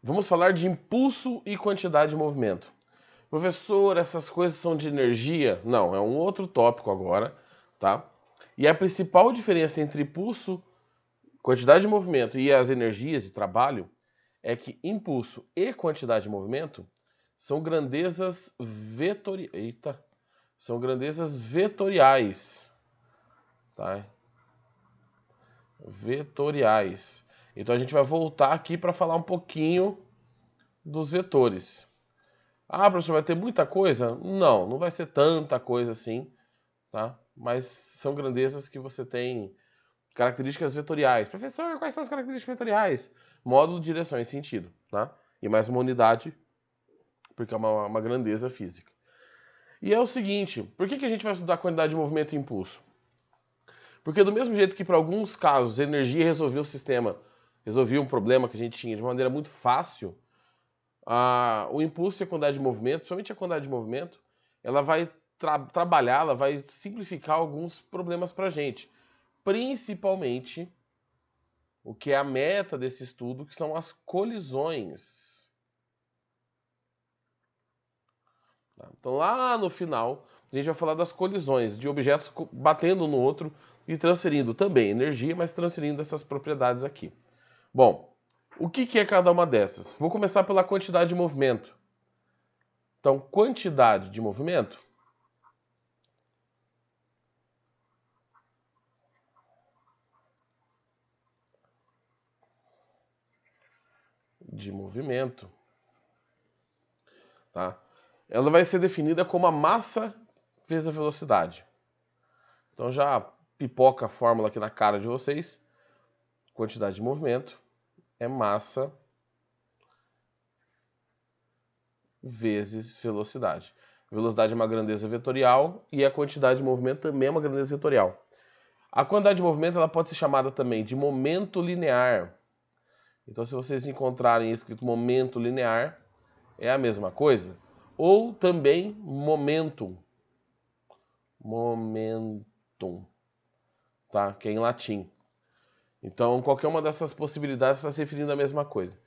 Vamos falar de impulso e quantidade de movimento. Professor, essas coisas são de energia? Não, é um outro tópico agora, tá? E a principal diferença entre impulso, quantidade de movimento e as energias de trabalho é que impulso e quantidade de movimento são grandezas são grandezas vetoriais, tá? Vetoriais. Então a gente vai voltar aqui para falar um pouquinho dos vetores. Ah, professor, vai ter muita coisa? Não, não vai ser tanta coisa assim, tá? Mas são grandezas que você tem características vetoriais. Professor, quais são as características vetoriais? Módulo, direção e sentido, tá? E mais uma unidade, porque é uma grandeza física. E é o seguinte, por que a gente vai estudar quantidade de movimento e impulso? Porque do mesmo jeito que para alguns casos a energia resolvia o sistema, resolvia um problema que a gente tinha de maneira muito fácil, o impulso e a quantidade de movimento, principalmente a quantidade de movimento, ela vai trabalhar, ela vai simplificar alguns problemas para a gente. Principalmente o que é a meta desse estudo, que são as colisões. Então lá no final, a gente vai falar das colisões, de objetos batendo um no outro e transferindo também energia, mas transferindo essas propriedades aqui. Bom, o que é cada uma dessas? Vou começar pela quantidade de movimento. Então, quantidade de movimento tá? Ela vai ser definida como a massa vezes a velocidade. Então já pipoca a fórmula aqui na cara de vocês. Quantidade de movimento é massa vezes velocidade. Velocidade é uma grandeza vetorial e a quantidade de movimento também é uma grandeza vetorial. A quantidade de movimento ela pode ser chamada também de momento linear. Então, se vocês encontrarem escrito momento linear, é a mesma coisa. Ou também momentum. Momentum, tá? Que é em latim. Então, qualquer uma dessas possibilidades está se referindo à mesma coisa.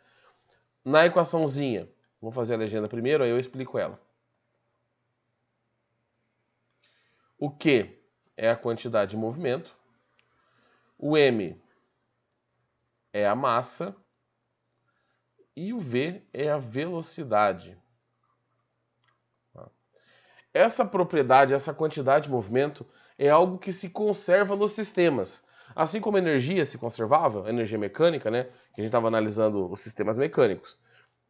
Na equaçãozinha, vamos fazer a legenda primeiro, aí eu explico ela. O Q é a quantidade de movimento, o M é a massa e o V é a velocidade. Essa propriedade, essa quantidade de movimento é algo que se conserva nos sistemas. Assim como a energia se conservava, a energia mecânica, né? Que a gente estava analisando os sistemas mecânicos.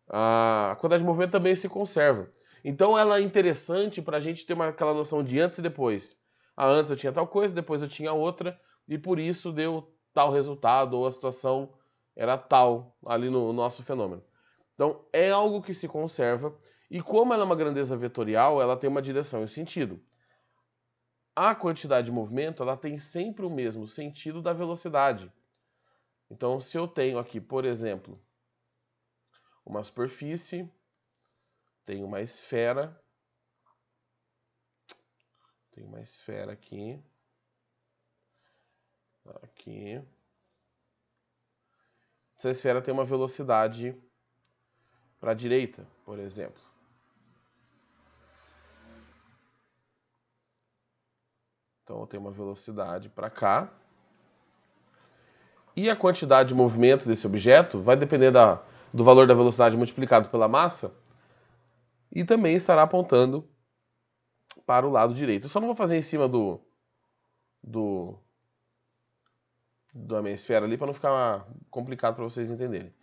A quantidade de movimento também se conserva. Então ela é interessante para a gente ter aquela noção de antes e depois. Antes eu tinha tal coisa, depois eu tinha outra, e por isso deu tal resultado, ou a situação era tal ali no nosso fenômeno. Então é algo que se conserva, e como ela é uma grandeza vetorial, ela tem uma direção e um sentido. A quantidade de movimento ela tem sempre o mesmo sentido da velocidade. Então se eu tenho aqui, por exemplo, uma superfície, tem uma esfera aqui. Aqui. Essa esfera tem uma velocidade para a direita, por exemplo. Então eu tenho uma velocidade para cá. E a quantidade de movimento desse objeto vai depender do valor da velocidade multiplicado pela massa. E também estará apontando para o lado direito. Eu só não vou fazer em cima da minha esfera ali para não ficar complicado para vocês entenderem.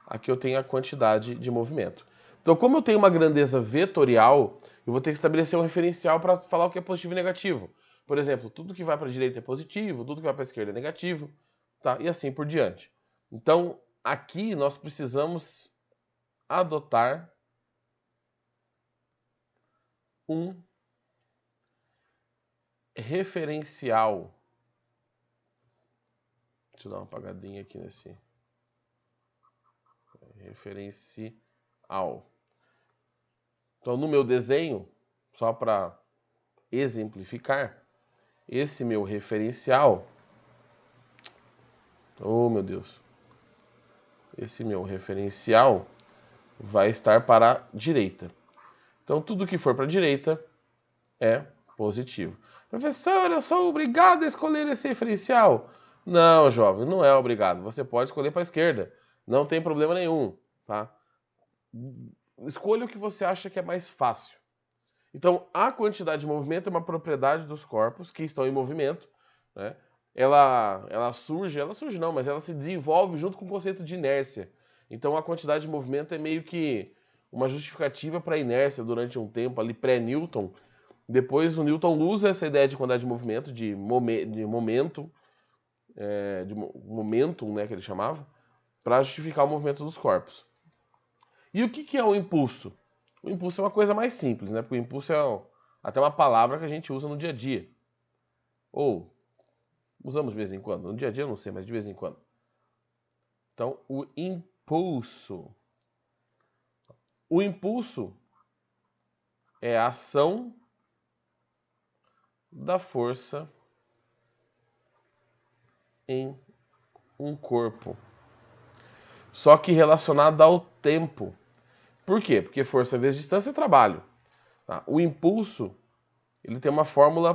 Aqui eu tenho a quantidade de movimento. Então, como eu tenho uma grandeza vetorial, eu vou ter que estabelecer um referencial para falar o que é positivo e negativo. Por exemplo, tudo que vai para a direita é positivo, tudo que vai para a esquerda é negativo, tá? E assim por diante. Então, aqui nós precisamos adotar um referencial. Deixa eu dar uma apagadinha aqui nesse referencial. Então, no meu desenho, só para exemplificar, esse meu referencial, oh meu Deus, esse meu referencial vai estar para a direita. Então, tudo que for para a direita é positivo. Professor, eu sou obrigado a escolher esse referencial? Não, jovem, não é obrigado. Você pode escolher para a esquerda. Não tem problema nenhum, tá? Escolha o que você acha que é mais fácil. Então, a quantidade de movimento é uma propriedade dos corpos que estão em movimento, né? Ela surge não, mas ela se desenvolve junto com o conceito de inércia. Então, a quantidade de movimento é meio que uma justificativa para a inércia durante um tempo ali pré-Newton. Depois o Newton usa essa ideia de quantidade de movimento, de momentum, né, que ele chamava, para justificar o movimento dos corpos. E o que é o impulso? O impulso é uma coisa mais simples, né? Porque o impulso é até uma palavra que a gente usa no dia a dia. Ou usamos de vez em quando. No dia a dia eu não sei, mas de vez em quando. Então, o impulso. O impulso é a ação da força em um corpo. Só que relacionada ao tempo. Por quê? Porque força vezes distância é trabalho. Tá? O impulso, ele tem uma fórmula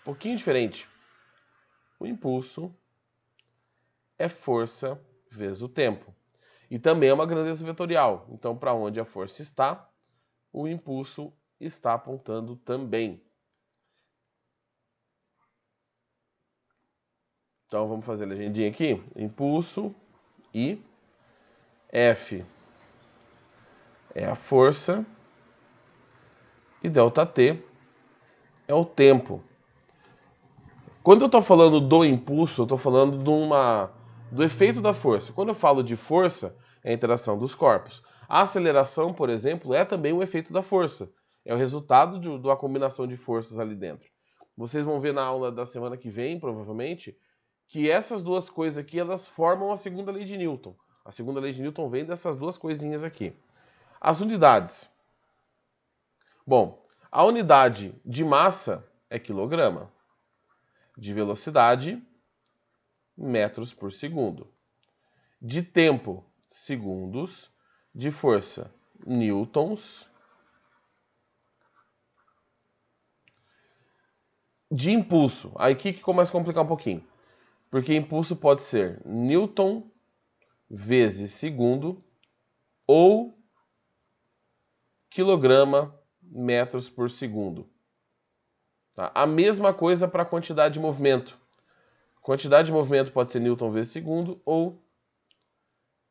um pouquinho diferente. O impulso é força vezes o tempo. E também é uma grandeza vetorial. Então, para onde a força está, o impulso está apontando também. Então, vamos fazer a legendinha aqui. Impulso e F é a força e ΔT é o tempo. Quando eu estou falando do impulso, eu estou falando do efeito da força. Quando eu falo de força, é a interação dos corpos. A aceleração, por exemplo, é também um efeito da força. É o resultado de uma combinação de forças ali dentro. Vocês vão ver na aula da semana que vem, provavelmente, que essas duas coisas aqui, elas formam a segunda lei de Newton. A segunda lei de Newton vem dessas duas coisinhas aqui. As unidades. Bom, a unidade de massa é quilograma. De velocidade, metros por segundo. De tempo, segundos. De força, newtons. De impulso, aí que começa a complicar um pouquinho. Porque impulso pode ser newton vezes segundo ou quilograma metros por segundo. Tá? A mesma coisa para a quantidade de movimento. Quantidade de movimento pode ser newton vezes segundo ou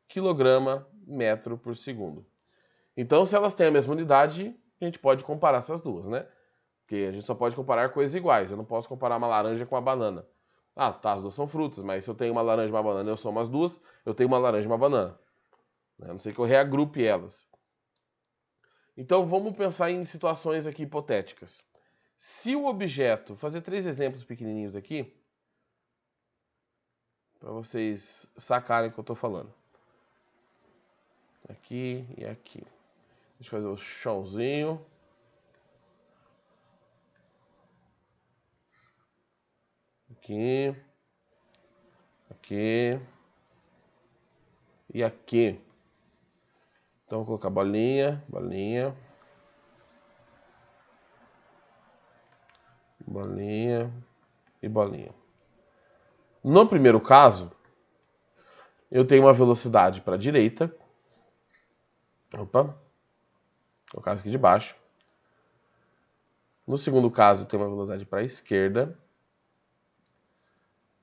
quilograma metro por segundo. Então, se elas têm a mesma unidade, a gente pode comparar essas duas, né? Porque a gente só pode comparar coisas iguais. Eu não posso comparar uma laranja com uma banana. Ah, tá, as duas são frutas, mas se eu tenho uma laranja e uma banana e eu somo as duas, eu tenho uma laranja e uma banana. A não ser que eu reagrupe elas. Então, vamos pensar em situações aqui hipotéticas. Se o objeto... Vou fazer 3 exemplos pequenininhos aqui, para vocês sacarem o que eu estou falando. Aqui e aqui. Deixa eu fazer o chãozinho. Aqui. Aqui. E aqui. Então, vou colocar bolinha, bolinha. Bolinha e bolinha. No primeiro caso, eu tenho uma velocidade para a direita. Opa. No caso aqui de baixo. No segundo caso, eu tenho uma velocidade para a esquerda.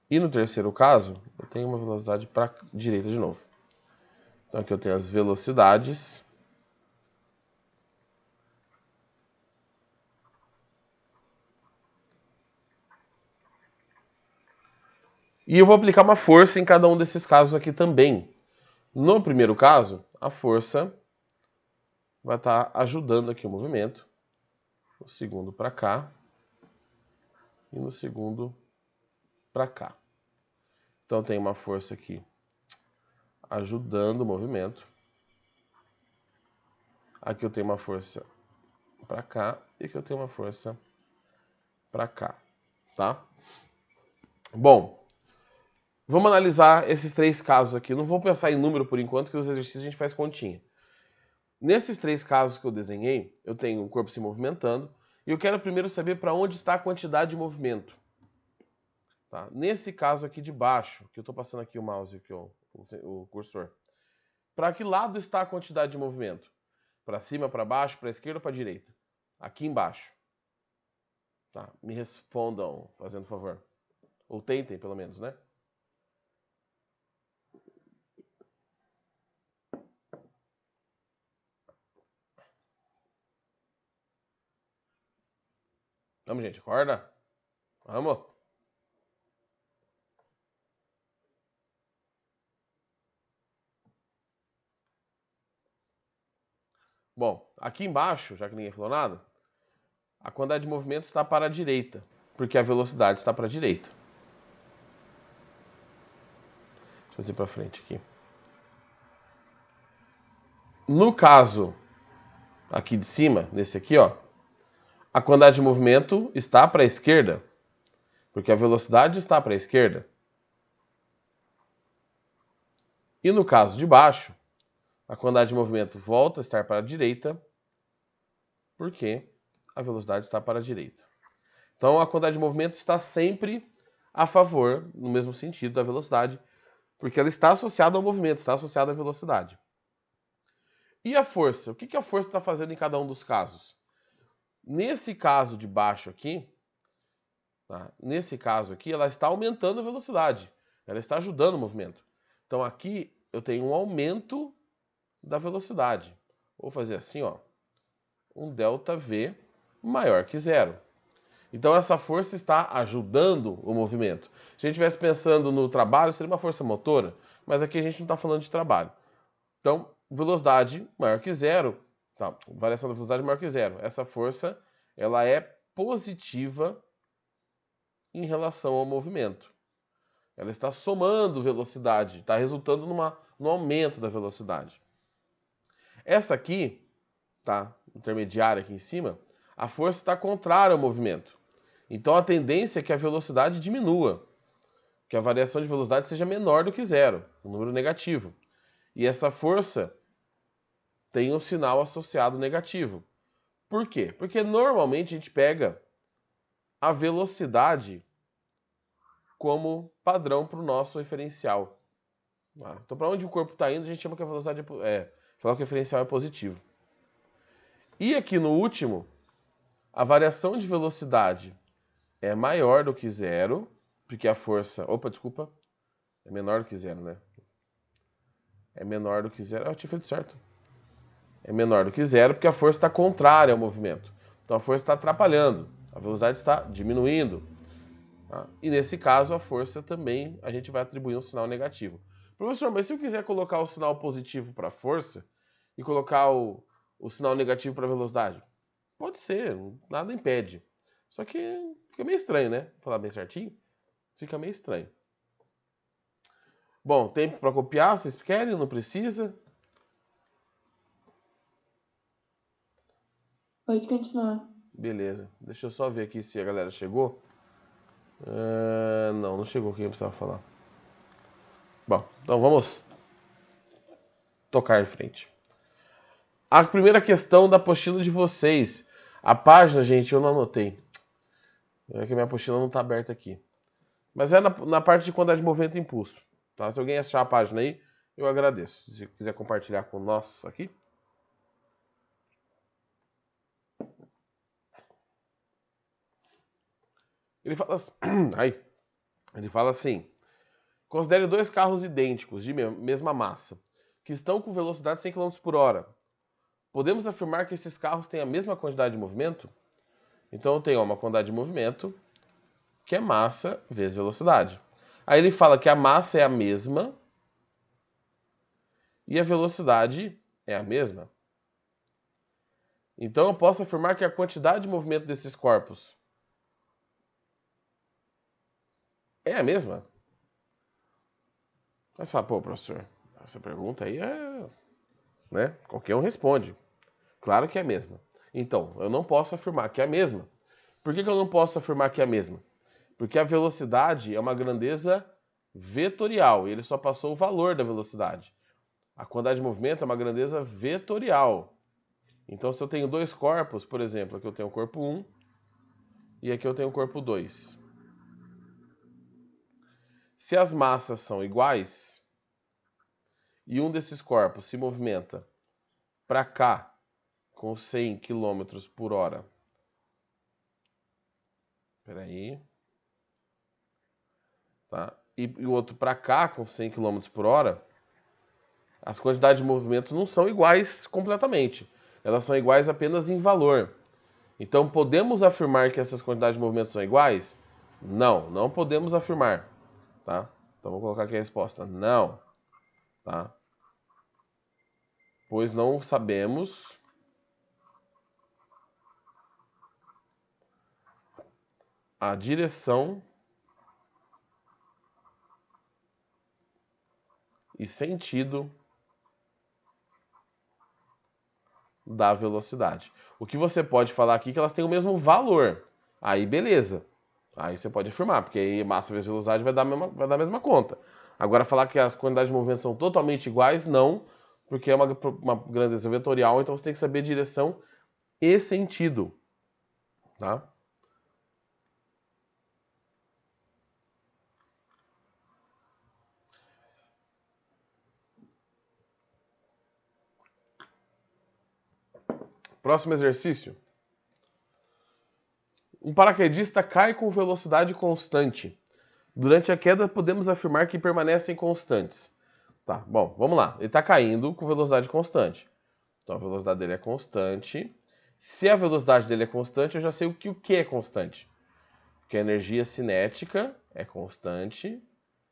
E no terceiro caso, eu tenho uma velocidade para a direita de novo. Então aqui eu tenho as velocidades. E eu vou aplicar uma força em cada um desses casos aqui também. No primeiro caso, a força vai estar ajudando aqui o movimento. No segundo para cá. E no segundo para cá. Então tem uma força aqui ajudando o movimento. Aqui eu tenho uma força para cá e aqui eu tenho uma força para cá, tá? Bom, vamos analisar esses 3 casos aqui. Não vou pensar em número por enquanto, que os exercícios a gente faz continha. Nesses 3 casos que eu desenhei, eu tenho um corpo se movimentando e eu quero primeiro saber para onde está a quantidade de movimento. Tá? Nesse caso aqui de baixo, que eu estou passando aqui o mouse, aqui, o cursor, para que lado está a quantidade de movimento? Para cima, para baixo, para a esquerda ou para a direita? Aqui embaixo. Tá? Me respondam, fazendo favor. Ou tentem, pelo menos, né? Vamos, gente, acorda. Vamos. Bom, aqui embaixo, já que ninguém falou nada, a quantidade de movimento está para a direita, porque a velocidade está para a direita. Deixa eu fazer para frente aqui. No caso aqui de cima, nesse aqui, ó, a quantidade de movimento está para a esquerda, porque a velocidade está para a esquerda. E no caso de baixo, a quantidade de movimento volta a estar para a direita, porque a velocidade está para a direita. Então a quantidade de movimento está sempre a favor, no mesmo sentido, da velocidade, porque ela está associada ao movimento, está associada à velocidade. E a força? O que a força está fazendo em cada um dos casos? Nesse caso de baixo aqui, tá? Nesse caso aqui, ela está aumentando a velocidade. Ela está ajudando o movimento. Então aqui eu tenho um aumento da velocidade. Vou fazer assim, ó, um ΔV maior que zero. Então essa força está ajudando o movimento. Se a gente estivesse pensando no trabalho, seria uma força motora, mas aqui a gente não está falando de trabalho. Então, velocidade maior que zero, tá? Variação da velocidade maior que zero. Essa força, ela é positiva em relação ao movimento. Ela está somando velocidade, está resultando no aumento da velocidade. Essa aqui, tá? Intermediária aqui em cima, a força está contrária ao movimento. Então a tendência é que a velocidade diminua, que a variação de velocidade seja menor do que zero, um número negativo. E essa força tem um sinal associado negativo. Por quê? Porque normalmente a gente pega a velocidade como padrão para o nosso referencial. Então, para onde o corpo está indo, a gente chama que a velocidade fala que o referencial é positivo. E aqui no último, a variação de velocidade é maior do que zero, porque a força... Opa, desculpa. É menor do que zero, né? É menor do que zero. Eu tinha feito certo. É menor do que zero, porque a força está contrária ao movimento. Então a força está atrapalhando, a velocidade está diminuindo. Tá? E nesse caso, a força também, a gente vai atribuir um sinal negativo. Professor, mas se eu quiser colocar o sinal positivo para a força e colocar o sinal negativo para a velocidade? Pode ser, nada impede. Só que fica meio estranho, né? Falar bem certinho, fica meio estranho. Bom, tempo para copiar, vocês querem? Não precisa? Pode continuar. Beleza. Deixa eu só ver aqui se a galera chegou. Não chegou quem eu precisava falar. Bom, então vamos tocar em frente. A primeira questão da apostila de vocês. A página, gente, eu não anotei. É que a minha apostila não está aberta aqui. Mas é na parte de quantidade de movimento e impulso. Tá? Se alguém achar a página aí, eu agradeço. Se quiser compartilhar com nós aqui. Ele fala assim, ele fala assim: considere 2 carros idênticos, de mesma massa, que estão com velocidade 100 km por hora. Podemos afirmar que esses carros têm a mesma quantidade de movimento? Então eu tenho uma quantidade de movimento, que é massa vezes velocidade. Aí ele fala que a massa é a mesma e a velocidade é a mesma. Então eu posso afirmar que a quantidade de movimento desses corpos é a mesma? Mas fala, pô, professor, essa pergunta aí é... né? Qualquer um responde. Claro que é a mesma. Então, eu não posso afirmar que é a mesma. Por que eu não posso afirmar que é a mesma? Porque a velocidade é uma grandeza vetorial e ele só passou o valor da velocidade. A quantidade de movimento é uma grandeza vetorial. Então, se eu tenho dois corpos, por exemplo, aqui eu tenho o corpo 1 e aqui eu tenho o corpo 2. Se as massas são iguais e um desses corpos se movimenta para cá com 100 km por hora. Espera aí. Tá? E o outro para cá com 100 km por hora, as quantidades de movimento não são iguais completamente. Elas são iguais apenas em valor. Então, podemos afirmar que essas quantidades de movimento são iguais? Não, não podemos afirmar. Tá? Então, vou colocar aqui a resposta. Não. Tá? Pois não sabemos a direção e sentido da velocidade. O que você pode falar aqui é que elas têm o mesmo valor. Aí beleza. Aí você pode afirmar, porque aí massa vezes velocidade vai dar a mesma conta. Agora falar que as quantidades de movimento são totalmente iguais, não, porque é uma grandeza vetorial, então você tem que saber direção e sentido. Tá? Próximo exercício. Um paraquedista cai com velocidade constante. Durante a queda, podemos afirmar que permanecem constantes. Tá, bom, vamos lá. Ele está caindo com velocidade constante. Então a velocidade dele é constante. Se a velocidade dele é constante, eu já sei o que é constante. Que a energia cinética é constante,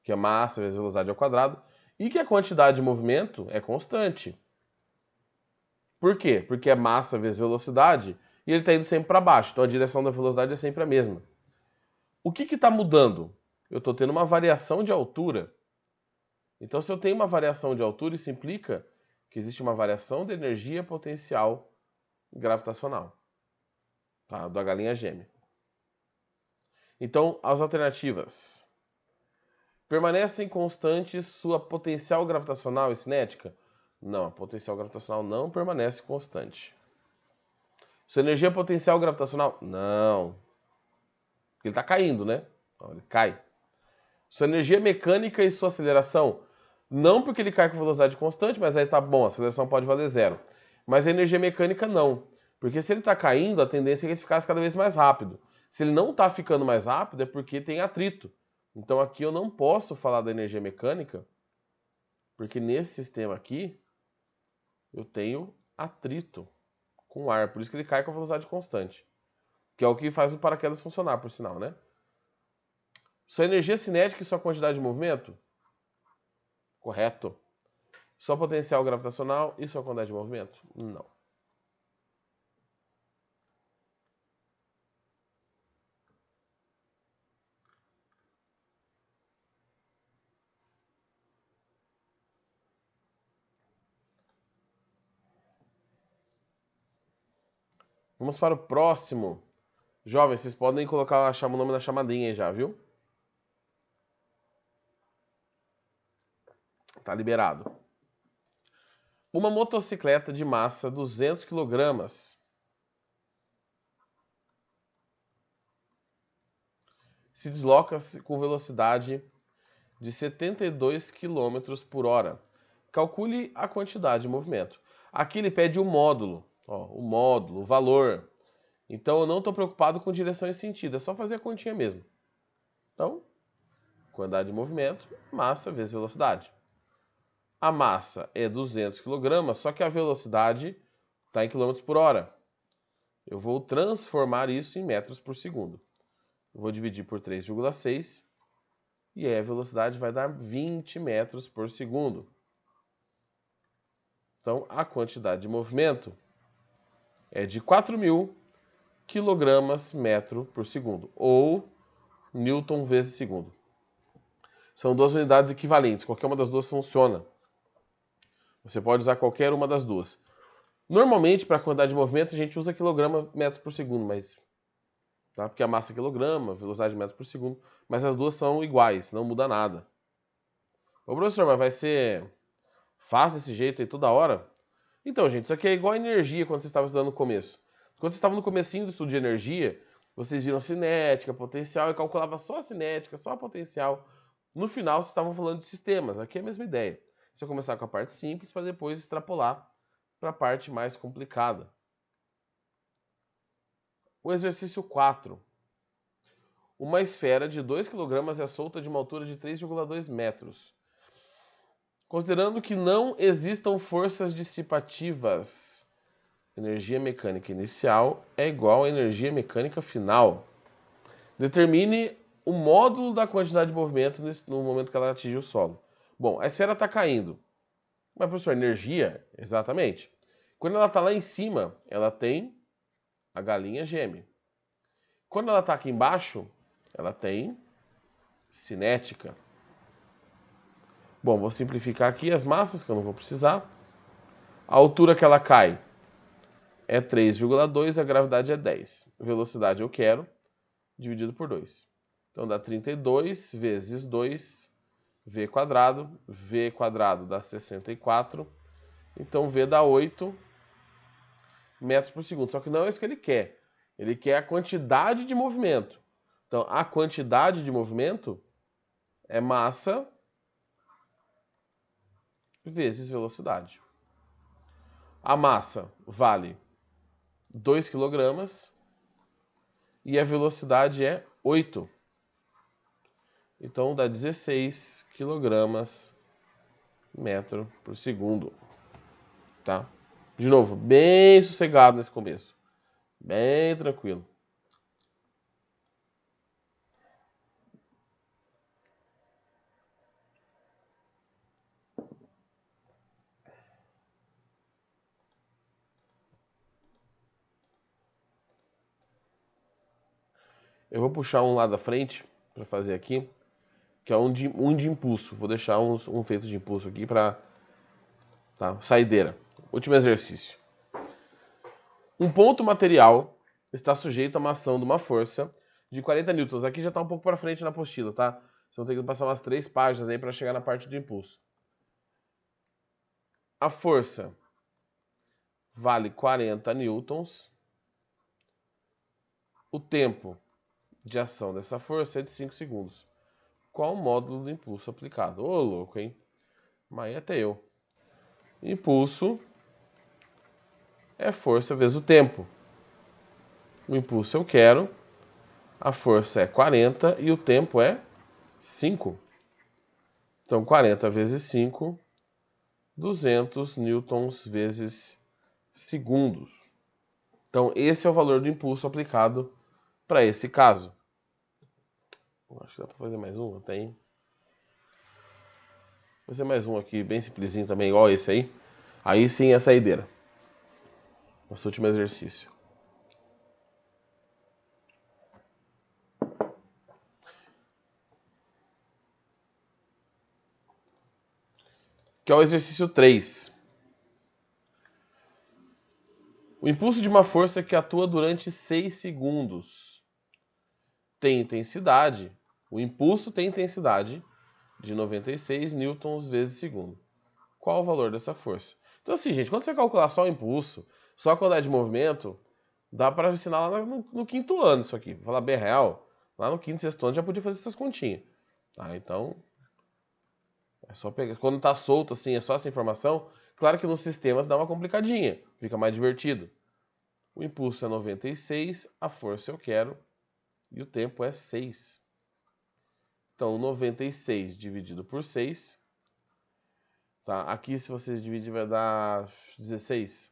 que a massa vezes a velocidade ao quadrado, e que a quantidade de movimento é constante. Por quê? Porque é massa vezes velocidade e ele está indo sempre para baixo. Então a direção da velocidade é sempre a mesma. O que está mudando? Eu estou tendo uma variação de altura. Então, se eu tenho uma variação de altura, isso implica que existe uma variação de energia potencial gravitacional, tá? Da galinha gêmea. Então, as alternativas. Permanecem constantes sua potencial gravitacional e cinética? Não, a potencial gravitacional não permanece constante. Sua energia potencial gravitacional? Não. Ele está caindo, né? Ele cai. Sua energia mecânica e sua aceleração? Não, porque ele cai com velocidade constante, mas aí tá bom, a aceleração pode valer zero. Mas a energia mecânica não. Porque se ele está caindo, a tendência é que ele ficasse cada vez mais rápido. Se ele não está ficando mais rápido, é porque tem atrito. Então aqui eu não posso falar da energia mecânica, porque nesse sistema aqui eu tenho atrito com o ar. Por isso que ele cai com a velocidade constante. Que é o que faz o paraquedas funcionar, por sinal, né? Sua energia cinética e sua quantidade de movimento? Correto. Sua potencial gravitacional e sua quantidade de movimento? Não. Vamos para o próximo. Jovens, vocês podem colocar o nome na chamadinha aí já, viu? Tá liberado. Uma motocicleta de massa 200 kg se desloca com velocidade de 72 km por hora. Calcule a quantidade de movimento. Aqui ele pede o módulo, ó, o módulo, o valor. Então eu não estou preocupado com direção e sentido, é só fazer a continha mesmo. Então, quantidade de movimento, massa vezes velocidade. A massa é 200 kg, só que a velocidade está em km por hora. Eu vou transformar isso em metros por segundo. Eu vou dividir por 3,6 e aí a velocidade vai dar 20 metros por segundo. Então, a quantidade de movimento é de 4.000 kg metro por segundo, ou Newton vezes segundo. São duas unidades equivalentes, qualquer uma das duas funciona. Você pode usar qualquer uma das duas. Normalmente, para a quantidade de movimento, a gente usa quilograma metros por segundo, mas tá? Porque a massa é quilograma, a velocidade é metros por segundo, mas as duas são iguais, não muda nada. Ô professor, mas vai ser Faz desse jeito aí toda hora? Então, gente, isso aqui é igual a energia quando vocês estavam estudando no começo. Quando vocês estavam no comecinho do estudo de energia, vocês viram cinética, potencial e calculava só a cinética, só a potencial. No final, vocês estavam falando de sistemas. Aqui é a mesma ideia. Você vai começar com a parte simples para depois extrapolar para a parte mais complicada. O exercício 4. Uma esfera de 2 kg é solta de uma altura de 3,2 metros. Considerando que não existam forças dissipativas, energia mecânica inicial é igual a energia mecânica final. Determine o módulo da quantidade de movimento no momento que ela atinge o solo. Bom, a esfera está caindo. Mas, professor, energia? Exatamente. Quando ela está lá em cima, ela tem a galinha geme. Quando ela está aqui embaixo, ela tem cinética. Bom, vou simplificar aqui as massas, que eu não vou precisar. A altura que ela cai é 3,2, a gravidade é 10. Velocidade eu quero, dividido por 2. Então dá 32 vezes 2, v quadrado. V quadrado dá 64. Então V dá 8 metros por segundo. Só que não é isso que ele quer. Ele quer a quantidade de movimento. Então a quantidade de movimento é massa vezes velocidade. A massa vale 2 kg e a velocidade é 8. Então dá 16 kg metro por segundo. Tá? De novo, bem sossegado nesse começo. Bem tranquilo. Eu vou puxar um lá da frente para fazer aqui, que é um de impulso. Vou deixar um feito de impulso aqui para saideira. Último exercício. Um ponto material está sujeito a uma ação de uma força de 40 newtons. Aqui já está um pouco para frente na apostila, tá? Vocês vão ter que passar umas 3 páginas aí para chegar na parte do impulso. A força vale 40 newtons. O tempo de ação dessa força é de 5 segundos. Qual o módulo do impulso aplicado? Ô, louco, hein? Mas até eu. Impulso é força vezes o tempo. O impulso eu quero, a força é 40 e o tempo é 5. Então, 40 vezes 5, 200 newtons vezes segundos. Então, esse é o valor do impulso aplicado para esse caso. Acho que dá para fazer mais um, tem. Vou fazer mais um aqui, bem simplesinho também, igual esse aí. Aí sim é a saideira. Nosso último exercício. Que é o exercício 3. O impulso de uma força que atua durante 6 segundos tem intensidade. O impulso tem intensidade de 96 newtons vezes segundo. Qual o valor dessa força? Então assim, gente, quando você calcular só o impulso, só a quantidade de movimento, dá para ensinar lá no quinto ano isso aqui. Vou falar bem real, lá no quinto, sexto ano já podia fazer essas continhas. Tá, então, é só pegar. Quando tá solto assim, é só essa informação. Claro que nos sistemas dá uma complicadinha, fica mais divertido. O impulso é 96, a força eu quero e o tempo é 6. Então, 96 dividido por 6. Tá? Aqui, se você dividir, vai dar 16.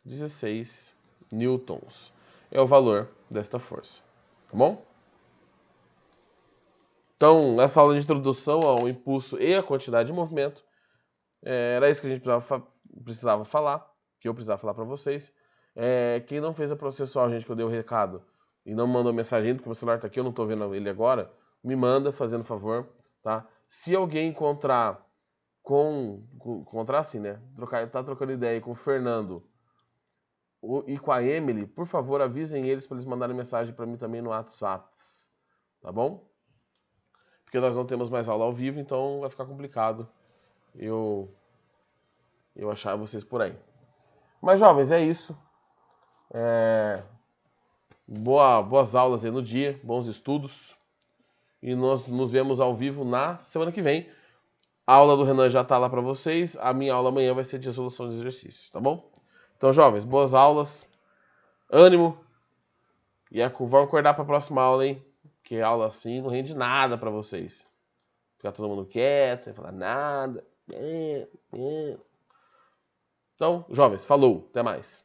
16 newtons é o valor desta força. Tá bom? Então, nessa aula de introdução ao impulso e à quantidade de movimento, era isso que a gente precisava falar, que eu precisava falar para vocês. Quem não fez a processual, gente, que eu dei o recado e não mandou mensagem ainda, porque meu celular está aqui, eu não estou vendo ele agora, me manda, fazendo favor, tá? Se alguém encontrar assim, né? Tá trocando ideia com o Fernando e com a Emily, por favor, avisem eles para eles mandarem mensagem para mim também no WhatsApp, tá bom? Porque nós não temos mais aula ao vivo, então vai ficar complicado eu achar vocês por aí. Mas, jovens, é isso. Boas aulas aí no dia, bons estudos. E nós nos vemos ao vivo na semana que vem. A aula do Renan já tá lá para vocês. A minha aula amanhã vai ser de resolução de exercícios, tá bom? Então, jovens, boas aulas. Ânimo. E vamos acordar para a próxima aula, hein? Porque aula assim não rende nada para vocês. Ficar todo mundo quieto, sem falar nada. Então, jovens, falou. Até mais.